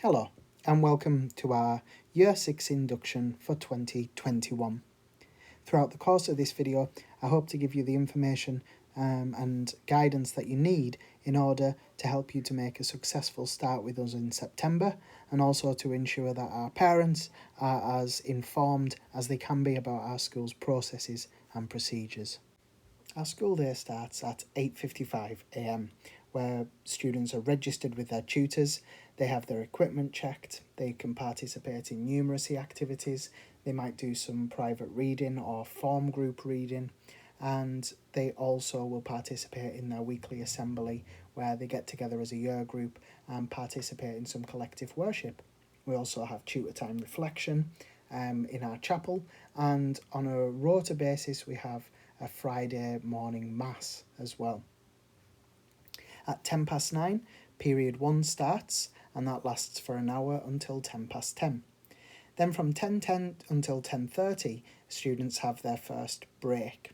Hello and welcome to our Year 6 induction for 2021. Throughout the course of this video, I hope to give you the information and guidance that you need in order to help you to make a successful start with us in September, and also to ensure that our parents are as informed as they can be about our school's processes and procedures. Our school day starts at 8:55 a.m, where students are registered with their tutors, they have their equipment checked, they can participate in numeracy activities, they might do some private reading or form group reading, and they also will participate in their weekly assembly where they get together as a year group and participate in some collective worship. We also have tutor time reflection in our chapel, and on a rota basis we have a Friday morning mass as well. At 9:10, period 1 starts, and that lasts for an hour until 10:10. Then from 10:10 until 10:30, students have their first break.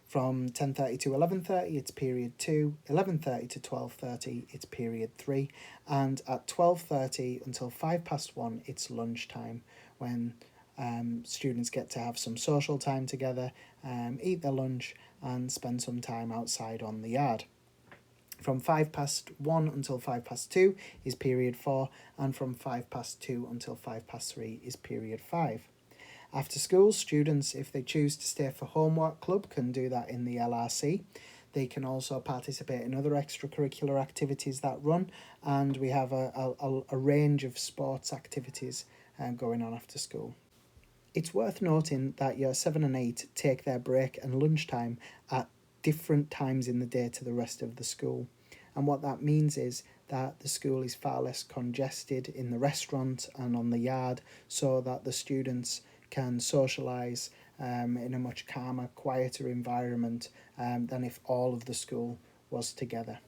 From 10:30 to 11:30, it's period 2, 11:30 to 12:30, it's period 3, and at 12:30 until 1:05, it's lunchtime, when students get to have some social time together, eat their lunch and spend some time outside on the yard. From 1:05 until 2:05 is period 4, and from 2:05 until 3:05 is period 5. After school, students, if they choose to stay for homework club, can do that in the LRC. They can also participate in other extracurricular activities that run, and we have a range of sports activities going on after school. It's worth noting that year 7 and 8 take their break and lunchtime at different times in the day to the rest of the school. And what that means is that the school is far less congested in the restaurant and on the yard, so that the students can socialise in a much calmer, quieter environment than if all of the school was together.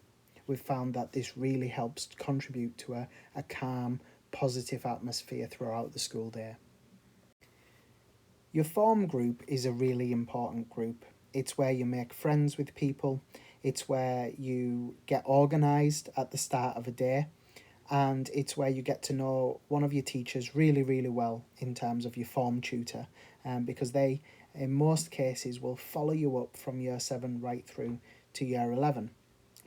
We've found that this really helps contribute to a calm, positive atmosphere throughout the school day. Your form group is a really important group. It's where you make friends with people, it's where you get organised at the start of a day, and it's where you get to know one of your teachers really, really well in terms of your form tutor, because they, in most cases, will follow you up from year 7 right through to year 11.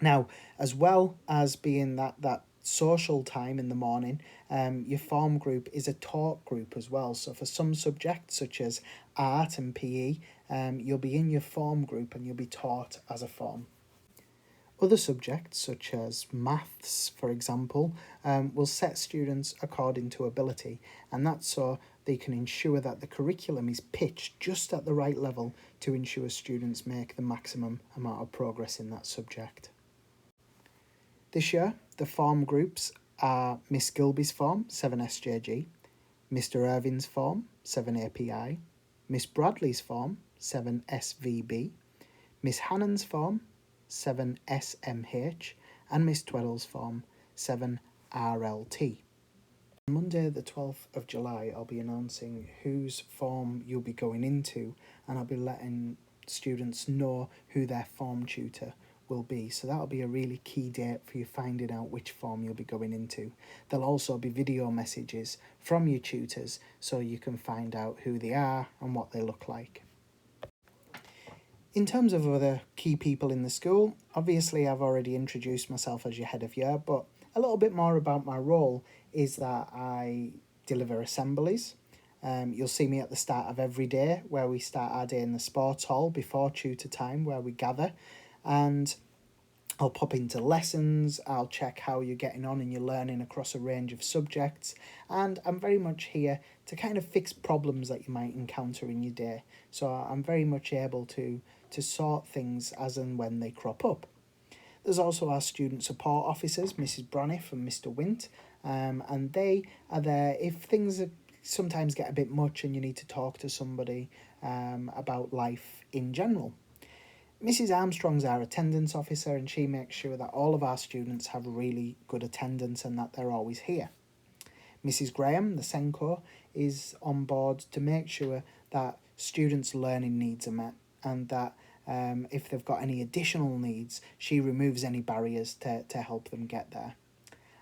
Now, as well as being that social time in the morning, your form group is a talk group as well. So for some subjects such as art and PE, you'll be in your form group and you'll be taught as a form. Other subjects such as maths, for example, will set students according to ability, and that's so they can ensure that the curriculum is pitched just at the right level to ensure students make the maximum amount of progress in that subject. This year, the form groups are Miss Gilby's form, 7SJG, Mr Irvin's form, 7API, Miss Bradley's form, 7SVB, Miss Hannon's form, 7SMH, and Miss Tweddle's form, 7RLT. On Monday the 12th of July, I'll be announcing whose form you'll be going into, and I'll be letting students know who their form tutor will be. So that'll be a really key date for you finding out which form you'll be going into. There'll also be video messages from your tutors so you can find out who they are and what they look like. In terms of other key people in the school, obviously I've already introduced myself as your head of year, but a little bit more about my role is that I deliver assemblies. You'll see me at the start of every day, where we start our day in the sports hall before tutor time, where we gather, and I'll pop into lessons, I'll check how you're getting on and you're learning across a range of subjects, and I'm very much here to kind of fix problems that you might encounter in your day. So I'm very much able to sort things as and when they crop up. There's also our student support officers, Mrs Braniff and Mr Wint, and they are there if things sometimes get a bit much and you need to talk to somebody about life in general. Mrs Armstrong's our attendance officer, and she makes sure that all of our students have really good attendance and that they're always here. Mrs Graham, the Senko, is on board to make sure that students' learning needs are met, and that if they've got any additional needs, she removes any barriers to help them get there.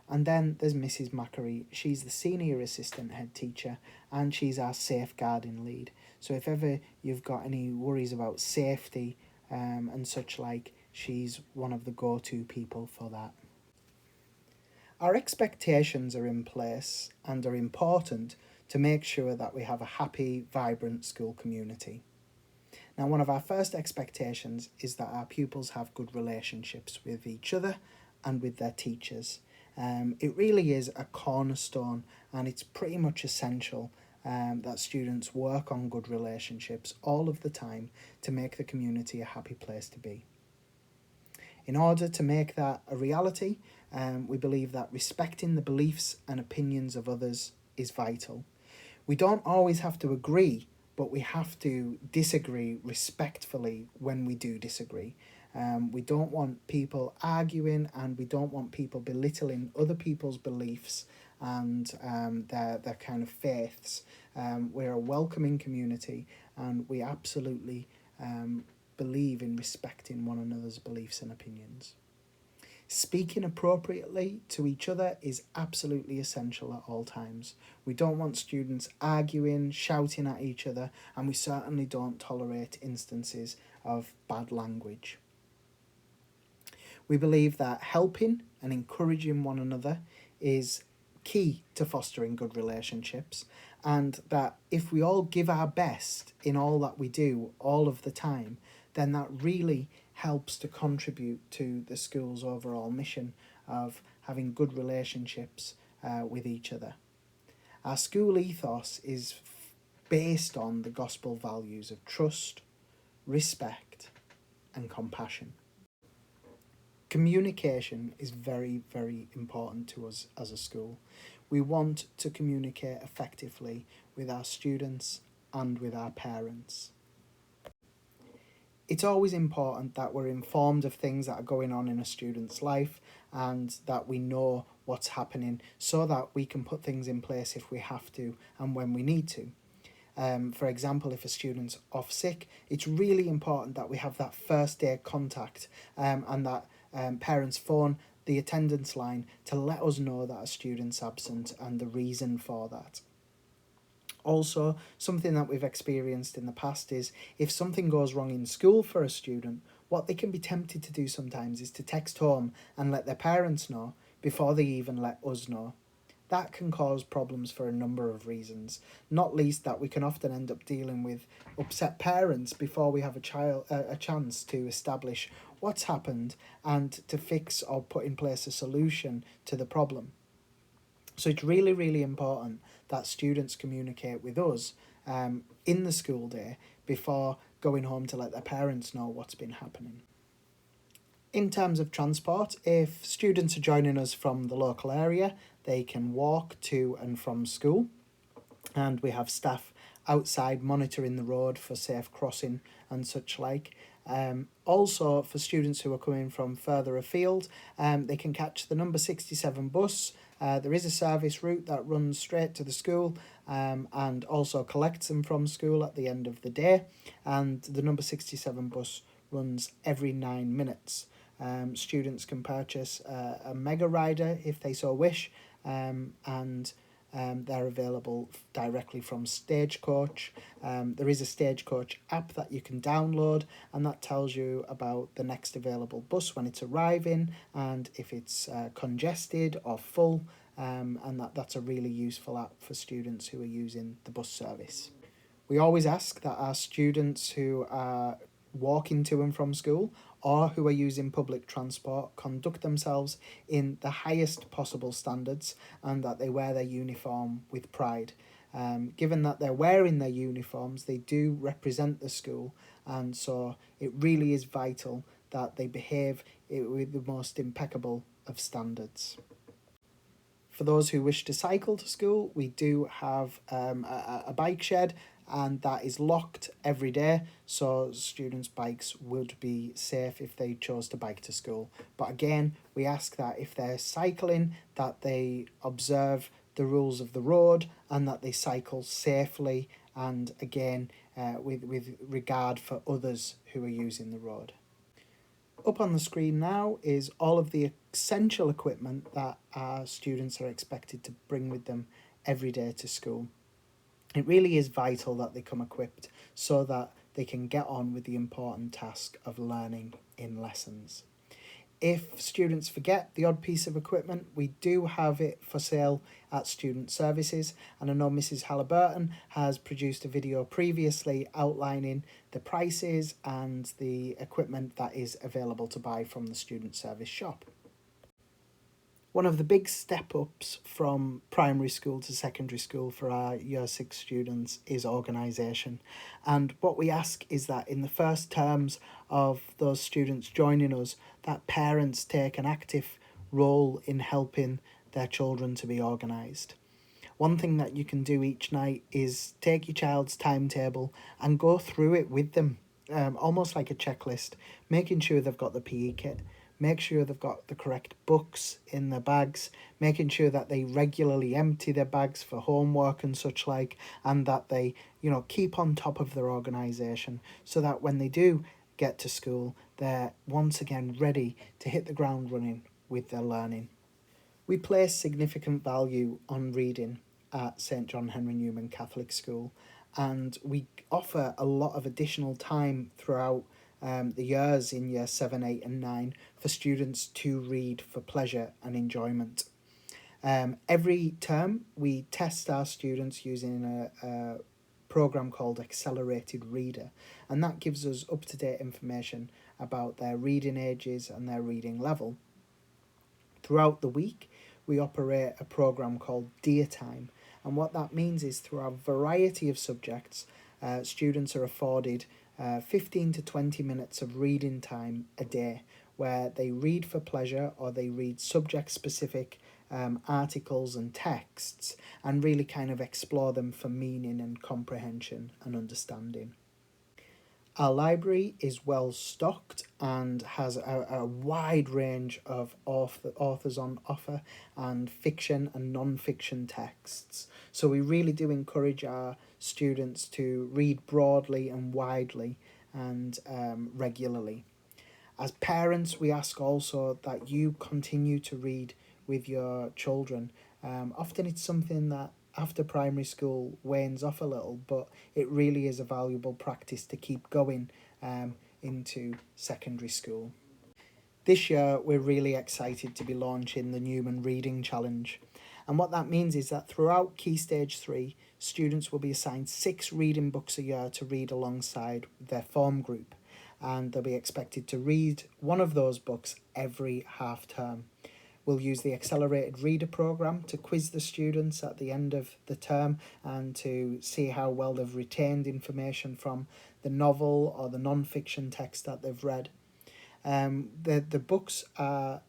And then there's Mrs. Macquarie. She's the senior assistant head teacher and she's our safeguarding lead. So if ever you've got any worries about safety and such like, she's one of the go-to people for that. Our expectations are in place and are important to make sure that we have a happy, vibrant school community. Now, one of our first expectations is that our pupils have good relationships with each other and with their teachers. It really is a cornerstone and it's pretty much essential that students work on good relationships all of the time to make the community a happy place to be. In order to make that a reality, we believe that respecting the beliefs and opinions of others is vital. We don't always have to agree, but we have to disagree respectfully when we do disagree. We don't want people arguing and we don't want people belittling other people's beliefs and their kind of faiths. We're a welcoming community and we absolutely believe in respecting one another's beliefs and opinions. Speaking appropriately to each other is absolutely essential at all times. We don't want students arguing, shouting at each other, and we certainly don't tolerate instances of bad language. We believe that helping and encouraging one another is key to fostering good relationships, and that if we all give our best in all that we do all of the time, then that really helps to contribute to the school's overall mission of having good relationships with each other. Our school ethos is based on the gospel values of trust, respect, and compassion. Communication is very, very important to us as a school. We want to communicate effectively with our students and with our parents. It's always important that we're informed of things that are going on in a student's life and that we know what's happening so that we can put things in place if we have to and when we need to. For example, if a student's off sick, it's really important that we have that first day contact and that parents phone the attendance line to let us know that a student's absent and the reason for that. Also, something that we've experienced in the past is if something goes wrong in school for a student, what they can be tempted to do sometimes is to text home and let their parents know before they even let us know. That can cause problems for a number of reasons, not least that we can often end up dealing with upset parents before we have a chance to establish what's happened and to fix or put in place a solution to the problem. So it's really, really important that students communicate with us in the school day before going home to let their parents know what's been happening. In terms of transport, if students are joining us from the local area, they can walk to and from school, and we have staff outside monitoring the road for safe crossing and such like. Also, for students who are coming from further afield, they can catch the number 67 bus. There is a service route that runs straight to the school and also collects them from school at the end of the day. And the number 67 bus runs every 9 minutes. Students can purchase a mega rider if they so wish, and they're available directly from Stagecoach. There is a Stagecoach app that you can download, and that tells you about the next available bus when it's arriving and if it's congested or full, and that's a really useful app for students who are using the bus service. We always ask that our students who are walking to and from school or who are using public transport conduct themselves in the highest possible standards and that they wear their uniform with pride. Given that they're wearing their uniforms, they do represent the school, and so it really is vital that they behave with the most impeccable of standards. For those who wish to cycle to school, we do have a bike shed, and that is locked every day, so students' bikes would be safe if they chose to bike to school. But again, we ask that if they're cycling, that they observe the rules of the road and that they cycle safely and again with regard for others who are using the road. up on the screen now is all of the essential equipment that our students are expected to bring with them every day to school. It really is vital that they come equipped so that they can get on with the important task of learning in lessons. If students forget the odd piece of equipment, we do have it for sale at Student Services, and I know Mrs. Halliburton has produced a video previously outlining the prices and the equipment that is available to buy from the Student Service shop. One of the big step-ups from primary school to secondary school for our Year 6 students is organisation. And what we ask is that in the first terms of those students joining us, that parents take an active role in helping their children to be organised. One thing that you can do each night is take your child's timetable and go through it with them, almost like a checklist, making sure they've got the PE kit, make sure they've got the correct books in their bags, making sure that they regularly empty their bags for homework and such like, and that they, keep on top of their organisation so that when they do get to school, they're once again ready to hit the ground running with their learning. We place significant value on reading at St John Henry Newman Catholic School, and we offer a lot of additional time throughout the years in year 7, 8 and 9 for students to read for pleasure and enjoyment. Every term we test our students using a program called Accelerated Reader, and that gives us up-to-date information about their reading ages and their reading level. Throughout the week we operate a program called Dear Time, and what that means is through a variety of subjects students are afforded 15 to 20 minutes of reading time a day, where they read for pleasure or they read subject-specific articles and texts and really kind of explore them for meaning and comprehension and understanding. Our library is well stocked and has a wide range of authors on offer and fiction and non-fiction texts. So we really do encourage our students to read broadly and widely and regularly. As parents, we ask also that you continue to read with your children. Often it's something that after primary school wanes off a little, but it really is a valuable practice to keep going into secondary school. This year we're really excited to be launching the Newman Reading Challenge, and what that means is that throughout Key Stage 3 students will be assigned 6 reading books a year to read alongside their form group, and they'll be expected to read one of those books every half term. We'll use the Accelerated Reader programme to quiz the students at the end of the term and to see how well they've retained information from the novel or the non-fiction text that they've read. The books are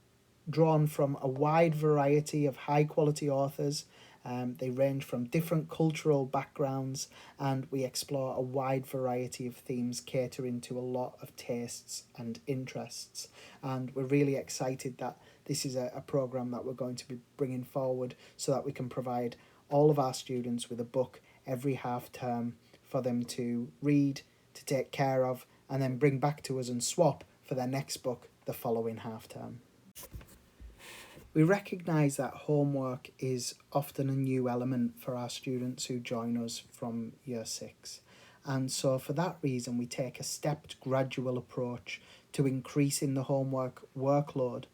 drawn from a wide variety of high-quality authors. They range from different cultural backgrounds, and we explore a wide variety of themes catering to a lot of tastes and interests. And we're really excited that this is a programme that we're going to be bringing forward so that we can provide all of our students with a book every half term for them to read, to take care of, and then bring back to us and swap for their next book the following half term. We recognise that homework is often a new element for our students who join us from Year 6. And so for that reason we take a stepped gradual approach to increasing the homework workload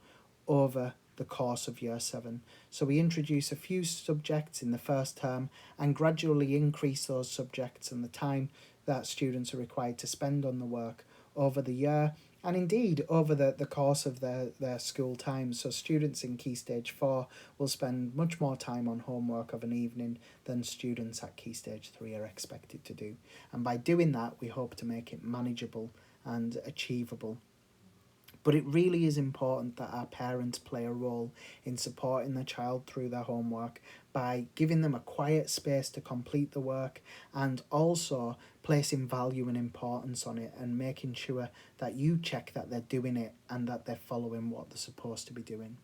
over the course of Year 7. So we introduce a few subjects in the first term and gradually increase those subjects and the time that students are required to spend on the work over the year, and indeed over the course of their school time. So students in Key Stage 4 will spend much more time on homework of an evening than students at Key Stage 3 are expected to do. And by doing that, we hope to make it manageable and achievable. But it really is important that our parents play a role in supporting the child through their homework by giving them a quiet space to complete the work and also placing value and importance on it and making sure that you check that they're doing it and that they're following what they're supposed to be doing.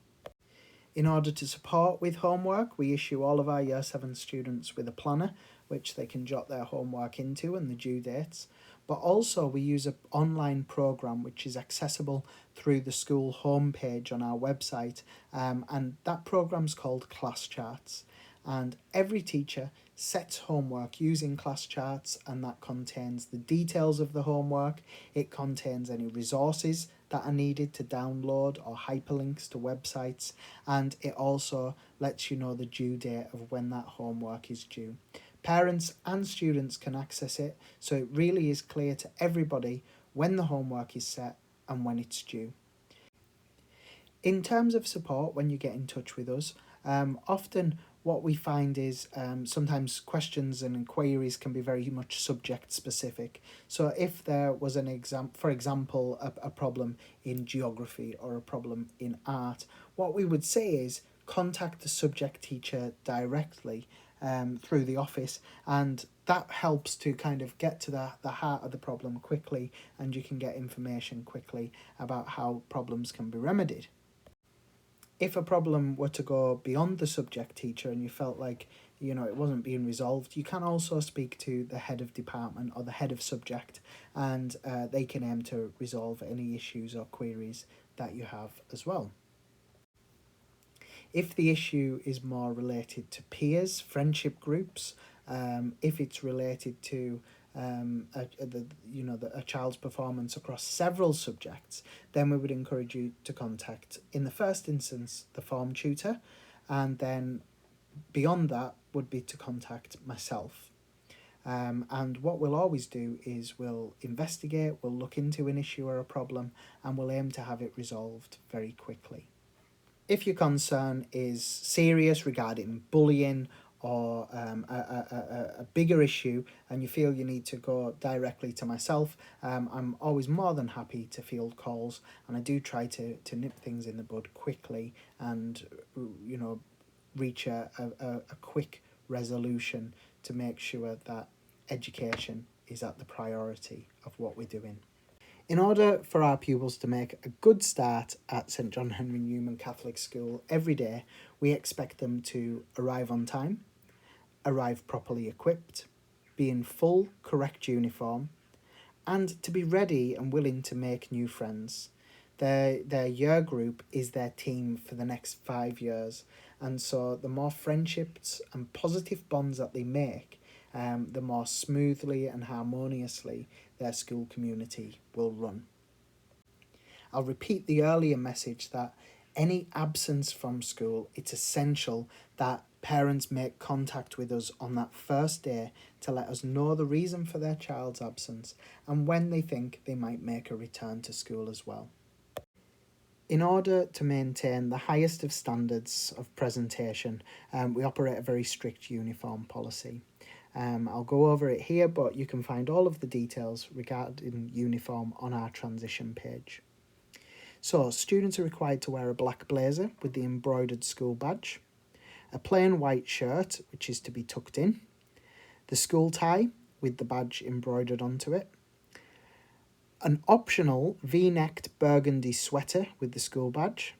In order to support with homework, we issue all of our Year 7 students with a planner which they can jot their homework into and the due dates. but also we use an online program which is accessible through the school homepage on our website, and that program's called Class Charts. And every teacher sets homework using class charts, and that contains the details of the homework. It contains any resources that are needed to download or hyperlinks to websites, and it also lets you know the due date of when that homework is due. Parents and students can access it, so it really is clear to everybody when the homework is set and when it's due. In terms of support, when you get in touch with us, often what we find is sometimes questions and inquiries can be very much subject specific. So if there was for example, a problem in geography or a problem in art, what we would say is contact the subject teacher directly through the office, and that helps to kind of get to the heart of the problem quickly, and you can get information quickly about how problems can be remedied. If a problem were to go beyond the subject teacher and you felt like, it wasn't being resolved, you can also speak to the head of department or the head of subject, and they can aim to resolve any issues or queries that you have as well. If the issue is more related to peers, friendship groups, if it's related to a child's performance across several subjects, then we would encourage you to contact, in the first instance, the form tutor, and then beyond that would be to contact myself. And what we'll always do is we'll investigate, we'll look into an issue or a problem, and we'll aim to have it resolved very quickly. If your concern is serious regarding bullying or a bigger issue and you feel you need to go directly to myself, I'm always more than happy to field calls, and I do try to nip things in the bud quickly and reach a quick resolution to make sure that education is at the priority of what we're doing. In order for our pupils to make a good start at St John Henry Newman Catholic School every day, we expect them to arrive on time, arrive properly equipped, be in full correct uniform, and to be ready and willing to make new friends. Their year group is their team for the next 5 years, and so the more friendships and positive bonds that they make, the more smoothly and harmoniously their school community will run. I'll repeat the earlier message that any absence from school, it's essential that parents make contact with us on that first day to let us know the reason for their child's absence and when they think they might make a return to school as well. In order to maintain the highest of standards of presentation, we operate a very strict uniform policy. I'll go over it here, but you can find all of the details regarding uniform on our transition page. So, students are required to wear a black blazer with the embroidered school badge, a plain white shirt, which is to be tucked in, the school tie with the badge embroidered onto it, an optional V-necked burgundy sweater with the school badge,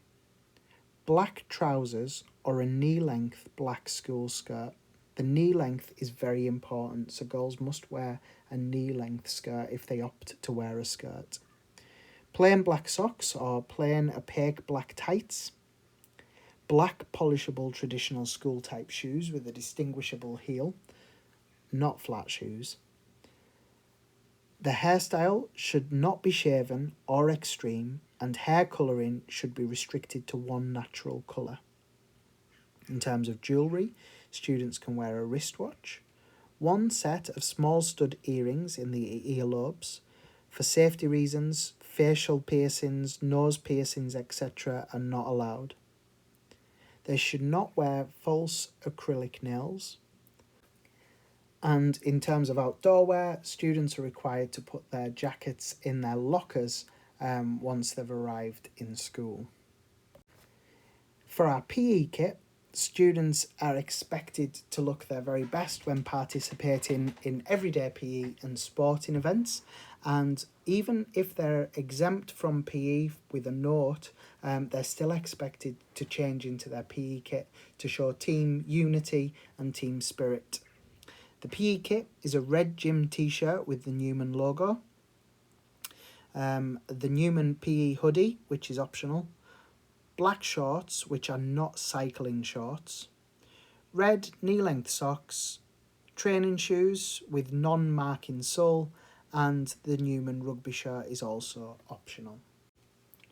black trousers or a knee-length black school skirt. The knee length is very important, so girls must wear a knee-length skirt if they opt to wear a skirt. Plain black socks or plain opaque black tights, black polishable traditional school type shoes with a distinguishable heel, not flat shoes. The hairstyle should not be shaven or extreme, and hair colouring should be restricted to one natural colour. In terms of jewellery, students can wear a wristwatch, one set of small stud earrings in the earlobes. For safety reasons, facial piercings, nose piercings, etc. are not allowed. They should not wear false acrylic nails. And in terms of outdoor wear, students are required to put their jackets in their lockers once they've arrived in school. For our PE kit, students are expected to look their very best when participating in everyday PE and sporting events, and even if they're exempt from PE with a note, they're still expected to change into their PE kit to show team unity and team spirit. The PE kit is a red gym t-shirt with the Newman logo. The Newman PE hoodie, which is optional. Black shorts, which are not cycling shorts. Red knee-length socks. Training shoes with non-marking sole. And the Newman rugby shirt is also optional.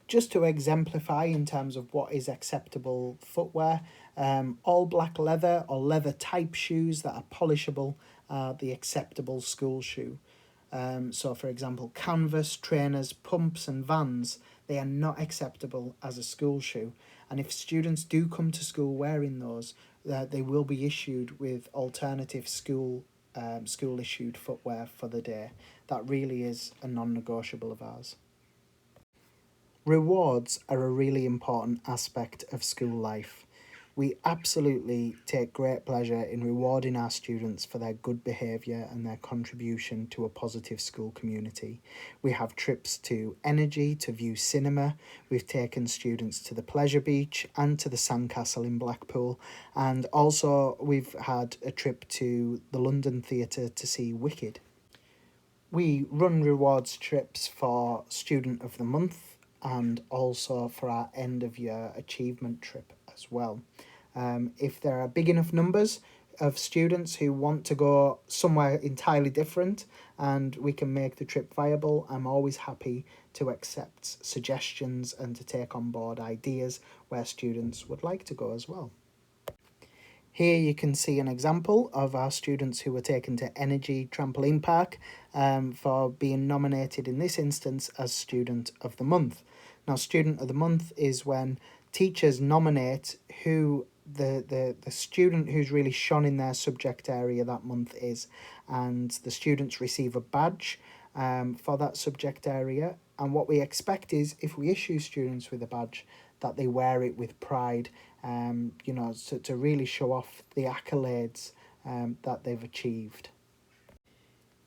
Just to exemplify in terms of what is acceptable footwear, all black leather or leather type shoes that are polishable are the acceptable school shoe. So for example, canvas, trainers, pumps and Vans, they are not acceptable as a school shoe. And if students do come to school wearing those, they will be issued with alternative school issued footwear for the day. That really is a non-negotiable of ours. Rewards are a really important aspect of school life. We absolutely take great pleasure in rewarding our students for their good behaviour and their contribution to a positive school community. We have trips to Energy to view cinema. We've taken students to the Pleasure Beach and to the Sandcastle in Blackpool. And also we've had a trip to the London Theatre to see Wicked. We run rewards trips for Student of the Month and also for our end of year achievement trip as well. If there are big enough numbers of students who want to go somewhere entirely different and we can make the trip viable, I'm always happy to accept suggestions and to take on board ideas where students would like to go as well. Here you can see an example of our students who were taken to Energy Trampoline Park for being nominated in this instance as Student of the Month. Now, Student of the Month is when teachers nominate who the student who's really shone in their subject area that month is, and the students receive a badge for that subject area. And what we expect is if we issue students with a badge, that they wear it with pride, to really show off the accolades that they've achieved.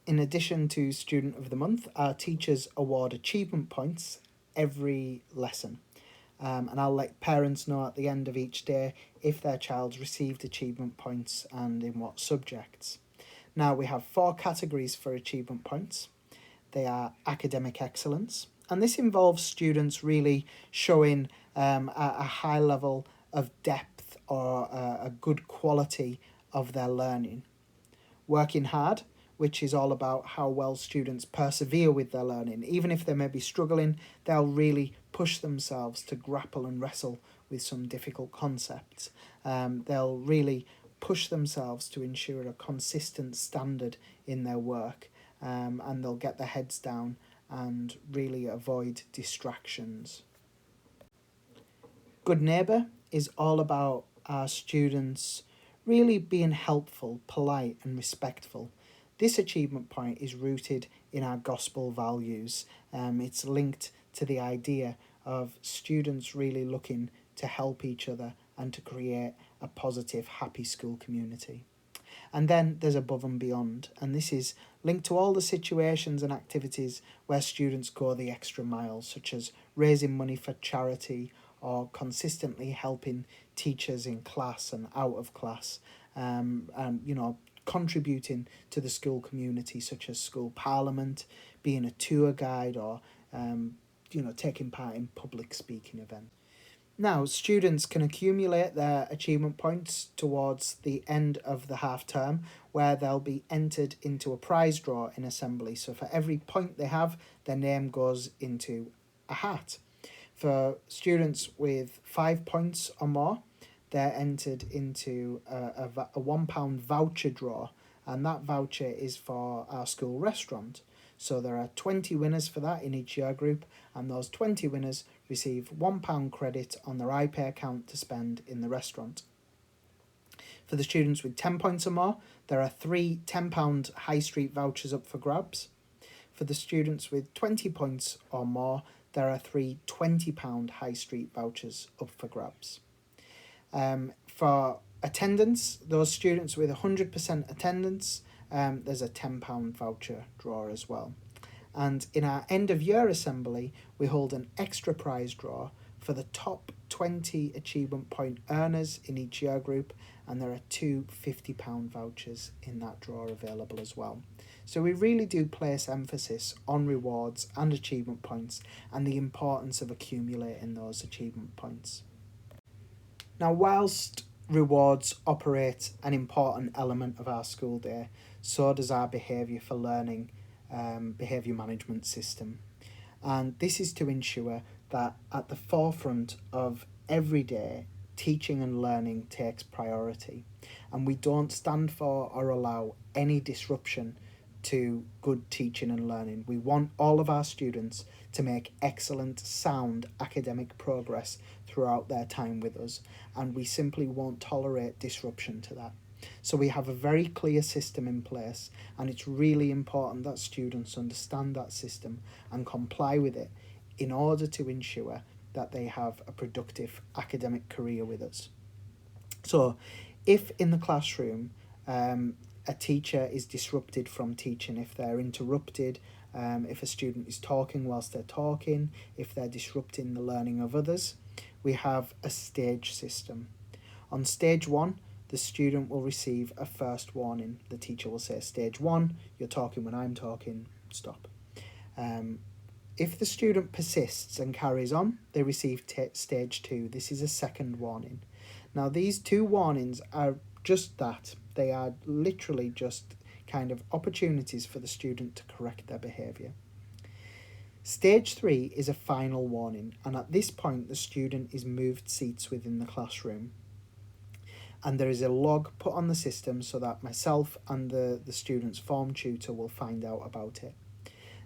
In addition to Student of the Month, our teachers award achievement points every lesson. And I'll let parents know at the end of each day if their child's received achievement points and in what subjects. Now, we have 4 categories for achievement points. They are academic excellence, and this involves students really showing a high level of depth or a good quality of their learning. Working hard, which is all about how well students persevere with their learning. Even if they may be struggling, they'll really push themselves to grapple and wrestle with some difficult concepts. They'll really push themselves to ensure a consistent standard in their work, and they'll get their heads down and really avoid distractions. Good neighbour is all about our students really being helpful, polite and respectful. This achievement point is rooted in our gospel values. It's linked to the idea of students really looking to help each other and to create a positive, happy school community. And then there's above and beyond, and this is linked to all the situations and activities where students go the extra mile, such as raising money for charity or consistently helping teachers in class and out of class, contributing to the school community, such as school parliament, being a tour guide, or taking part in public speaking events. Now, students can accumulate their achievement points towards the end of the half term, where they'll be entered into a prize draw in assembly. So for every point they have, their name goes into a hat. For students with 5 points or more, they're entered into a £1 voucher draw, and that voucher is for our school restaurant. So there are 20 winners for that in each year group, and those 20 winners receive £1 credit on their iPay account to spend in the restaurant. For the students with 10 points or more, there are 3 £10 high street vouchers up for grabs. For the students with 20 points or more, there are 3 £20 high street vouchers up for grabs. For attendance, those students with 100% attendance, there's a £10 voucher draw as well. And in our end of year assembly, we hold an extra prize draw for the top 20 achievement point earners in each year group, and there are two £50 vouchers in that drawer available as well. So we really do place emphasis on rewards and achievement points and the importance of accumulating those achievement points. Now, whilst rewards operate an important element of our school day, so does our behaviour for learning behaviour management system. And this is to ensure that at the forefront of every day, teaching and learning takes priority, and we don't stand for or allow any disruption to good teaching and learning. We want all of our students to make excellent, sound academic progress throughout their time with us, and we simply won't tolerate disruption to that. So we have a very clear system in place, and it's really important that students understand that system and comply with it in order to ensure that they have a productive academic career with us. So if in the classroom a teacher is disrupted from teaching, if they're interrupted, if a student is talking whilst they're talking, if they're disrupting the learning of others, we have a stage system. On stage 1, the student will receive a first warning. The teacher will say, stage 1, you're talking when I'm talking, stop. If the student persists and carries on, they receive stage 2. This is a second warning. Now, these two warnings are just that. They are literally just kind of opportunities for the student to correct their behaviour. Stage 3 is a final warning, and at this point the student is moved seats within the classroom. And there is a log put on the system so that myself and the student's form tutor will find out about it.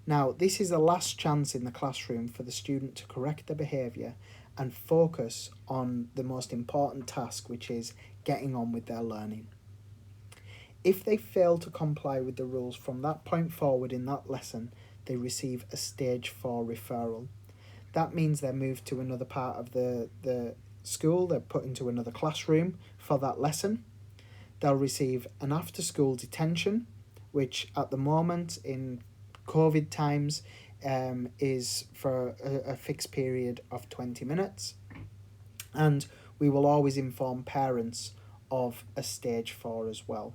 Now, this is the last chance in the classroom for the student to correct their behaviour and focus on the most important task, which is getting on with their learning. If they fail to comply with the rules from that point forward in that lesson, they receive a stage 4 referral. That means they're moved to another part of the school, they're put into another classroom for that lesson. They'll receive an after-school detention, which at the moment in COVID times is for a fixed period of 20 minutes. And we will always inform parents of a stage 4 as well.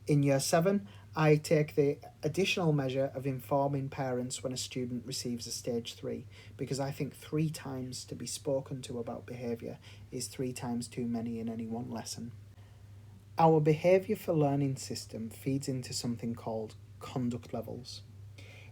In Year 7, I take the additional measure of informing parents when a student receives a stage 3, because I think 3 times to be spoken to about behaviour is 3 times too many in any one lesson. Our behaviour for learning system feeds into something called conduct levels.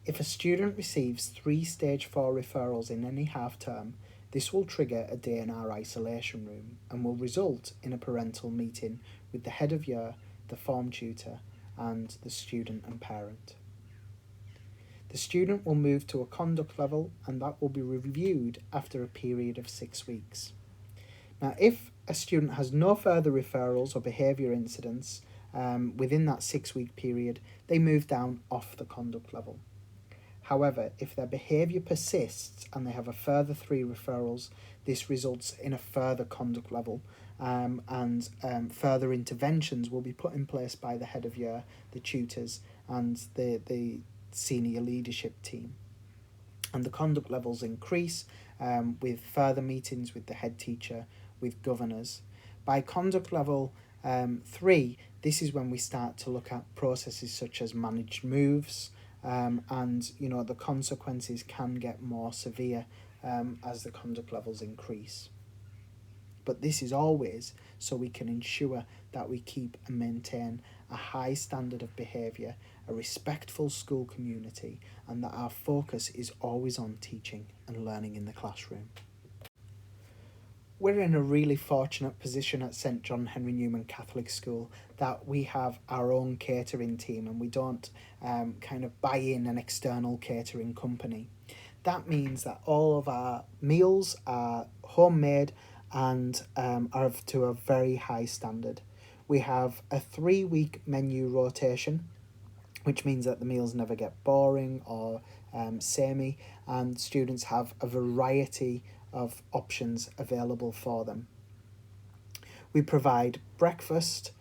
If a student receives 3 stage 4 referrals in any half term, this will trigger a day in our isolation room and will result in a parental meeting with the head of year, the form tutor, and the student and parent. The student will move to a conduct level, and that will be reviewed after a period of 6 weeks. Now, if a student has no further referrals or behaviour incidents within that 6-week period, they move down off the conduct level. However, if their behaviour persists and they have a further 3 referrals, this results in a further conduct level, and further interventions will be put in place by the head of year, the tutors, and the senior leadership team. And the conduct levels increase with further meetings with the head teacher, with governors. By conduct level 3, this is when we start to look at processes such as managed moves, and the consequences can get more severe as the conduct levels increase. But this is always so we can ensure that we keep and maintain a high standard of behaviour, a respectful school community, and that our focus is always on teaching and learning in the classroom. We're in a really fortunate position at St John Henry Newman Catholic School that we have our own catering team, and we don't kind of buy in an external catering company. That means that all of our meals are homemade and are to a very high standard. We have a 3-week menu rotation, which means that the meals never get boring or samey, and students have a variety of options available for them. We provide breakfast,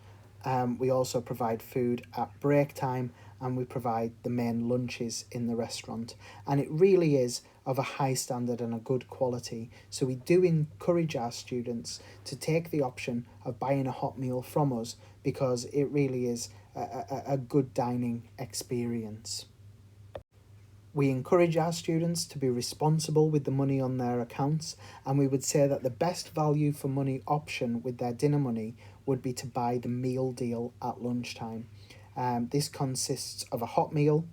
we also provide food at break time, and we provide the main lunches in the restaurant. And it really is of a high standard and a good quality. So we do encourage our students to take the option of buying a hot meal from us, because it really is a good dining experience. We encourage our students to be responsible with the money on their accounts, and we would say that the best value for money option with their dinner money would be to buy the meal deal at lunchtime. This consists of a hot meal,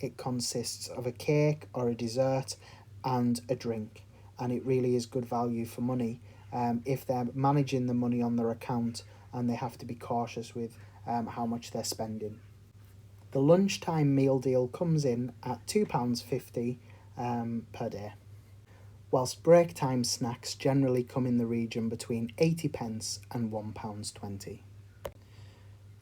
it consists of a cake or a dessert and a drink, and it really is good value for money if they're managing the money on their account, and they have to be cautious with how much they're spending. The lunchtime meal deal comes in at £2.50 per day, whilst break time snacks generally come in the region between 80p and £1.20.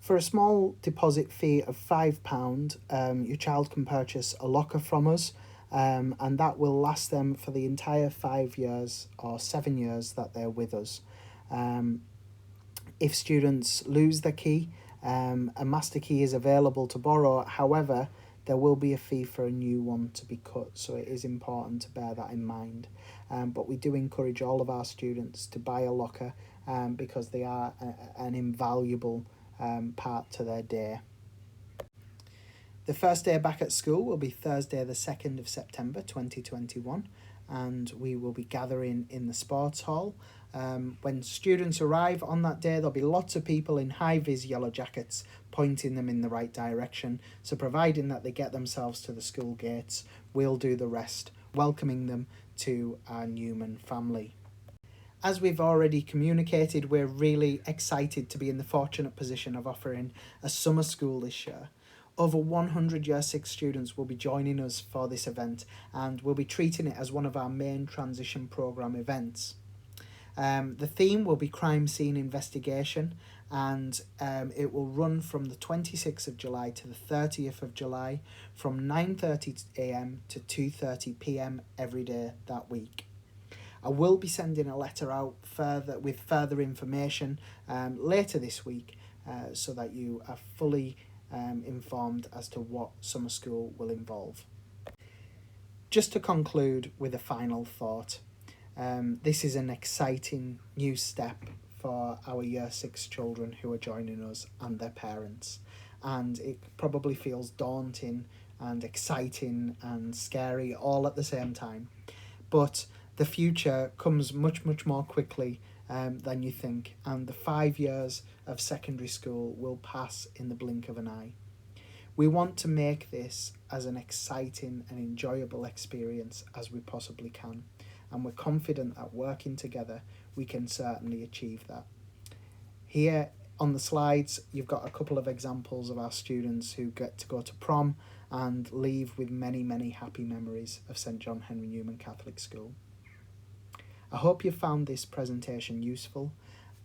For a small deposit fee of £5, your child can purchase a locker from us, and that will last them for the entire 5 years or 7 years that they're with us. If students lose their key, a master key is available to borrow. However, there will be a fee for a new one to be cut, so it is important to bear that in mind. But we do encourage all of our students to buy a locker because they are an invaluable part to their day. The first day back at school will be Thursday the 2nd of September 2021, and we will be gathering in the sports hall. When students arrive on that day, there'll be lots of people in high-vis yellow jackets pointing them in the right direction. So providing that they get themselves to the school gates, we'll do the rest, welcoming them to our Newman family. As we've already communicated, we're really excited to be in the fortunate position of offering a summer school this year. Over 100 Year 6 students will be joining us for this event, and we'll be treating it as one of our main transition programme events. The theme will be crime scene investigation, and it will run from the 26th of July to the 30th of July from 9:30 a.m. to 2:30 p.m. every day that week. I will be sending a letter out with further information later this week so that you are fully informed as to what summer school will involve. Just to conclude with a final thought. This is an exciting new step for our Year 6 children who are joining us and their parents, and it probably feels daunting and exciting and scary all at the same time, but the future comes much more quickly than you think, and the 5 years of secondary school will pass in the blink of an eye. We want to make this as an exciting and enjoyable experience as we possibly can, and we're confident that working together we can certainly achieve that. Here on the slides you've got a couple of examples of our students who get to go to prom and leave with many happy memories of St John Henry Newman Catholic School. I hope you found this presentation useful.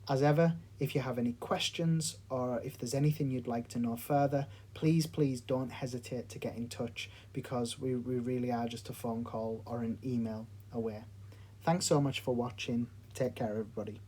As ever, if you have any questions or if there's anything you'd like to know further, please don't hesitate to get in touch, because we really are just a phone call or an email away. Thanks so much for watching. Take care, everybody.